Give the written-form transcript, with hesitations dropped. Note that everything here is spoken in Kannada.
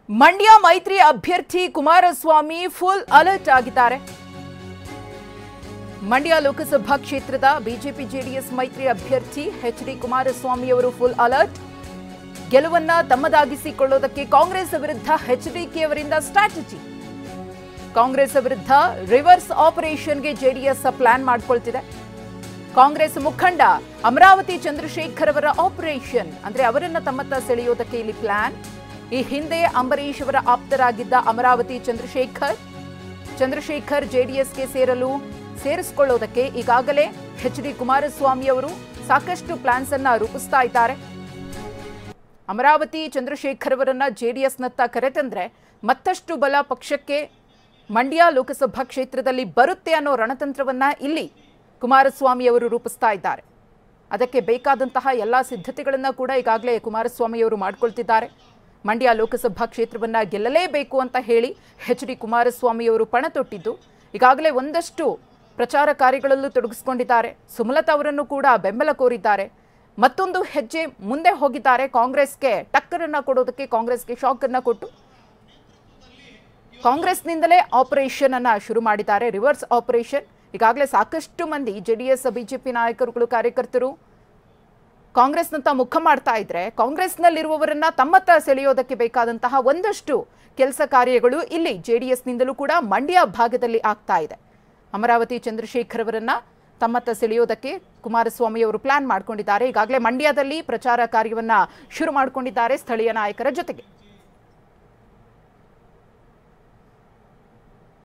ಮಂಡ್ಯ ಮೈತ್ರಿ ಅಭ್ಯರ್ಥಿ ಕುಮಾರಸ್ವಾಮಿ ಫುಲ್ ಅಲರ್ಟ್ ಆಗಿದ್ದಾರೆ. ಮಂಡ್ಯ ಲೋಕಸಭಾ ಕ್ಷೇತ್ರದ ಬಿಜೆಪಿ ಜೆಡಿಎಸ್ ಮೈತ್ರಿ ಅಭ್ಯರ್ಥಿ ಎಚ್.ಡಿ. ಕುಮಾರಸ್ವಾಮಿ ಅವರು ಫುಲ್ ಅಲರ್ಟ್. ಗೆಲುವನ್ನ ತಮ್ಮದಾಗಿಸಿಕೊಳ್ಳೋದಕ್ಕೆ ಕಾಂಗ್ರೆಸ್ ವಿರುದ್ಧ ಎಚ್.ಡಿ.ಕೆ ಅವರಿಂದ ಸ್ಟ್ರಾಟಜಿ. ಕಾಂಗ್ರೆಸ್ ವಿರುದ್ಧ ರಿವರ್ಸ್ ಆಪರೇಷನ್ಗೆ ಜೆಡಿಎಸ್ ಪ್ಲಾನ್ ಮಾಡಿಕೊಳ್ತಿದೆ. ಕಾಂಗ್ರೆಸ್ ಮುಖಂಡ ಅಮರಾವತಿ ಚಂದ್ರಶೇಖರ್ ಅವರ ಆಪರೇಷನ್ ಅಂದ್ರೆ ಅವರನ್ನ ತಮ್ಮತ್ತ ಸೆಳೆಯೋದಕ್ಕೆ ಇಲ್ಲಿ ಪ್ಲಾನ್. ಈ ಹಿಂದೆ ಅಂಬರೀಶ್ ಅವರ ಆಪ್ತರಾಗಿದ್ದ ಅಮರಾವತಿ ಚಂದ್ರಶೇಖರ್ ಜೆಡಿಎಸ್ಗೆ ಸೇರಿಸಿಕೊಳ್ಳೋದಕ್ಕೆ ಈಗಾಗಲೇ ಎಚ್.ಡಿ. ಕುಮಾರಸ್ವಾಮಿ ಅವರು ಸಾಕಷ್ಟು ಪ್ಲಾನ್ಸ್ ಅನ್ನ ರೂಪಿಸ್ತಾ ಇದ್ದಾರೆ. ಅಮರಾವತಿ ಚಂದ್ರಶೇಖರ್ ಅವರನ್ನ ಜೆಡಿಎಸ್ನತ್ತ ಕರೆತಂದ್ರೆ ಮತ್ತಷ್ಟು ಬಲ ಪಕ್ಷಕ್ಕೆ ಮಂಡ್ಯ ಲೋಕಸಭಾ ಕ್ಷೇತ್ರದಲ್ಲಿ ಬರುತ್ತೆ ಅನ್ನೋ ರಣತಂತ್ರವನ್ನ ಇಲ್ಲಿ ಕುಮಾರಸ್ವಾಮಿ ಅವರು ರೂಪಿಸ್ತಾ ಇದ್ದಾರೆ. ಅದಕ್ಕೆ ಬೇಕಾದಂತಹ ಎಲ್ಲಾ ಸಿದ್ಧತೆಗಳನ್ನ ಕೂಡ ಈಗಾಗಲೇ ಕುಮಾರಸ್ವಾಮಿ ಅವರು ಮಾಡಿಕೊಳ್ತಿದ್ದಾರೆ. ಮಂಡ್ಯ ಲೋಕಸಭಾ ಕ್ಷೇತ್ರವನ್ನ ಗೆಲ್ಲಲೇಬೇಕು ಅಂತ ಹೇಳಿ ಎಚ್.ಡಿ. ಕುಮಾರಸ್ವಾಮಿ ಅವರು ಪಣ ತೊಟ್ಟಿದ್ದು ಈಗಾಗಲೇ ಒಂದಷ್ಟು ಪ್ರಚಾರ ಕಾರ್ಯಗಳಲ್ಲೂ ತೊಡಗಿಸಿಕೊಂಡಿದ್ದಾರೆ. ಸುಮಲತಾ ಅವರನ್ನು ಕೂಡ ಬೆಂಬಲ ಕೋರಿದ್ದಾರೆ. ಮತ್ತೊಂದು ಹೆಜ್ಜೆ ಮುಂದೆ ಹೋಗಿದ್ದಾರೆ. ಕಾಂಗ್ರೆಸ್ಗೆ ಟಕ್ಕರನ್ನ ಕೊಡೋದಕ್ಕೆ, ಕಾಂಗ್ರೆಸ್ಗೆ ಶಾಕ್ ಅನ್ನ ಕೊಟ್ಟು ಕಾಂಗ್ರೆಸ್ನಿಂದಲೇ ಆಪರೇಷನ್ ಅನ್ನ ಶುರು ಮಾಡಿದ್ದಾರೆ. Reverse operation. ಈಗಾಗಲೇ ಸಾಕಷ್ಟು ಮಂದಿ ಜೆಡಿಎಸ್ ಬಿಜೆಪಿ ನಾಯಕರುಗಳು ಕಾರ್ಯಕರ್ತರು ಕಾಂಗ್ರೆಸ್ನಂತ ಮುಖ ಮಾಡ್ತಾ ಇದ್ರೆ ಕಾಂಗ್ರೆಸ್ನಲ್ಲಿರುವವರನ್ನ ತಮ್ಮತ್ತ ಸೆಳೆಯೋದಕ್ಕೆ ಬೇಕಾದಂತಹ ಒಂದಷ್ಟು ಕೆಲಸ ಕಾರ್ಯಗಳು ಇಲ್ಲಿ ಜೆಡಿಎಸ್ನಿಂದಲೂ ಕೂಡ ಮಂಡ್ಯ ಭಾಗದಲ್ಲಿ ಆಗ್ತಾ ಇದೆ. ಅಮರಾವತಿ ಚಂದ್ರಶೇಖರ್ ಅವರನ್ನ ತಮ್ಮತ್ತ ಸೆಳೆಯೋದಕ್ಕೆ ಕುಮಾರಸ್ವಾಮಿ ಅವರು ಪ್ಲಾನ್ ಮಾಡ್ಕೊಂಡಿದ್ದಾರೆ. ಈಗಾಗಲೇ ಮಂಡ್ಯದಲ್ಲಿ ಪ್ರಚಾರ ಕಾರ್ಯವನ್ನ ಶುರು ಮಾಡಿಕೊಂಡಿದ್ದಾರೆ ಸ್ಥಳೀಯ ನಾಯಕರ ಜೊತೆಗೆ.